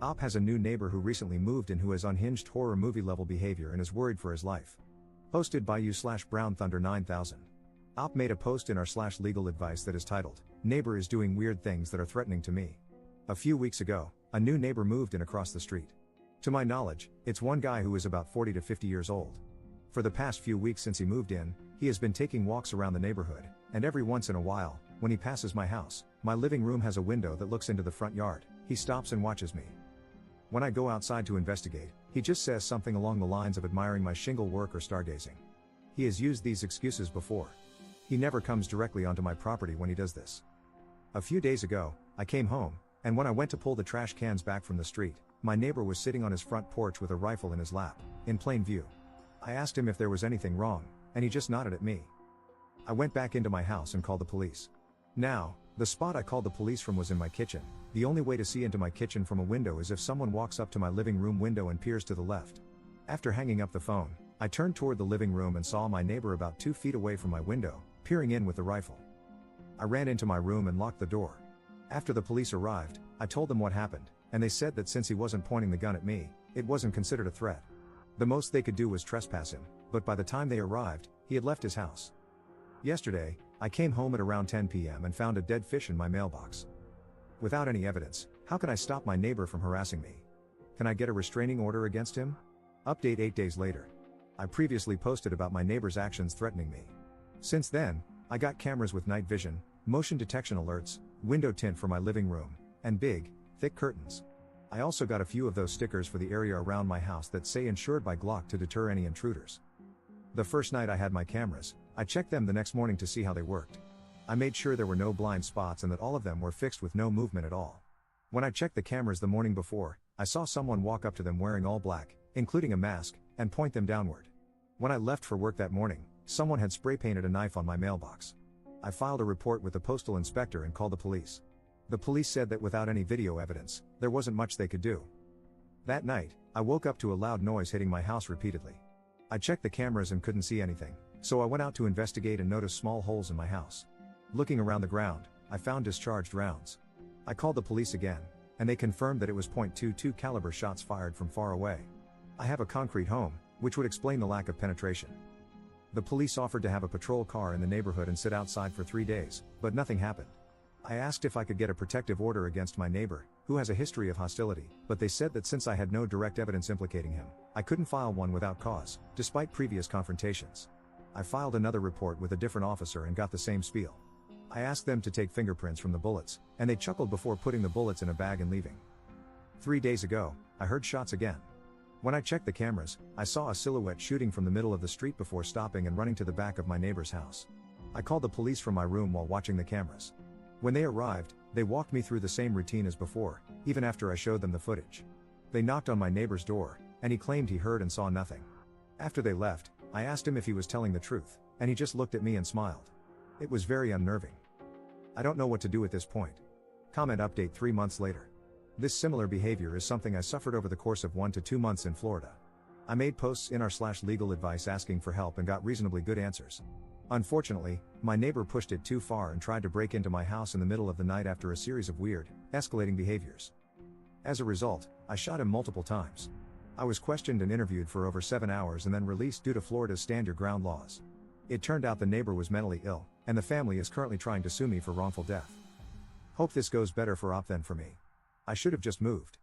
Op has a new neighbor who recently moved in who has unhinged horror movie level behavior and is worried for his life. Posted by u/Brown Thunder 9000. Op made a post in our /legal advice that is titled, "Neighbor is doing weird things that are threatening to me." A few weeks ago, a new neighbor moved in across the street. To my knowledge, it's one guy who is about 40 to 50 years old. For the past few weeks since he moved in, he has been taking walks around the neighborhood, and every once in a while, when he passes my house, my living room has a window that looks into the front yard, he stops and watches me. When I go outside to investigate, he just says something along the lines of admiring my shingle work or stargazing. He has used these excuses before. He never comes directly onto my property when he does this. A few days ago, I came home, and when I went to pull the trash cans back from the street, my neighbor was sitting on his front porch with a rifle in his lap, in plain view. I asked him if there was anything wrong, and he just nodded at me. I went back into my house and called the police. Now, the spot I called the police from was in my kitchen. The only way to see into my kitchen from a window is if someone walks up to my living room window and peers to the left. After hanging up the phone, I turned toward the living room and saw my neighbor about 2 feet away from my window, peering in with the rifle. I ran into my room and locked the door. After the police arrived, I told them what happened, and they said that since he wasn't pointing the gun at me, it wasn't considered a threat. The most they could do was trespass him, but by the time they arrived, he had left his house. Yesterday, I came home at around 10 p.m. and found a dead fish in my mailbox. Without any evidence, how can I stop my neighbor from harassing me? Can I get a restraining order against him? Update 8 days later. I previously posted about my neighbor's actions threatening me. Since then, I got cameras with night vision, motion detection alerts, window tint for my living room, and big, thick curtains. I also got a few of those stickers for the area around my house that say insured by Glock to deter any intruders. The first night I had my cameras, I checked them the next morning to see how they worked. I made sure there were no blind spots and that all of them were fixed with no movement at all. When I checked the cameras the morning before, I saw someone walk up to them wearing all black, including a mask, and point them downward. When I left for work that morning, someone had spray painted a knife on my mailbox. I filed a report with the postal inspector and called the police. The police said that without any video evidence, there wasn't much they could do. That night, I woke up to a loud noise hitting my house repeatedly. I checked the cameras and couldn't see anything, so I went out to investigate and noticed small holes in my house. Looking around the ground, I found discharged rounds. I called the police again, and they confirmed that it was .22 caliber shots fired from far away. I have a concrete home, which would explain the lack of penetration. The police offered to have a patrol car in the neighborhood and sit outside for 3 days, but nothing happened. I asked if I could get a protective order against my neighbor, who has a history of hostility, but they said that since I had no direct evidence implicating him, I couldn't file one without cause, despite previous confrontations. I filed another report with a different officer and got the same spiel. I asked them to take fingerprints from the bullets, and they chuckled before putting the bullets in a bag and leaving. 3 days ago, I heard shots again. When I checked the cameras, I saw a silhouette shooting from the middle of the street before stopping and running to the back of my neighbor's house. I called the police from my room while watching the cameras. When they arrived, they walked me through the same routine as before, even after I showed them the footage. They knocked on my neighbor's door, and he claimed he heard and saw nothing. After they left, I asked him if he was telling the truth, and he just looked at me and smiled. It was very unnerving. I don't know what to do at this point. Comment update 3 months later. This similar behavior is something I suffered over the course of 1 to 2 months in Florida. I made posts in our /legal advice asking for help and got reasonably good answers. Unfortunately, my neighbor pushed it too far and tried to break into my house in the middle of the night after a series of weird, escalating behaviors. As a result, I shot him multiple times. I was questioned and interviewed for over 7 hours and then released due to Florida's stand your ground laws. It turned out the neighbor was mentally ill, and the family is currently trying to sue me for wrongful death. Hope this goes better for Op than for me. I should have just moved.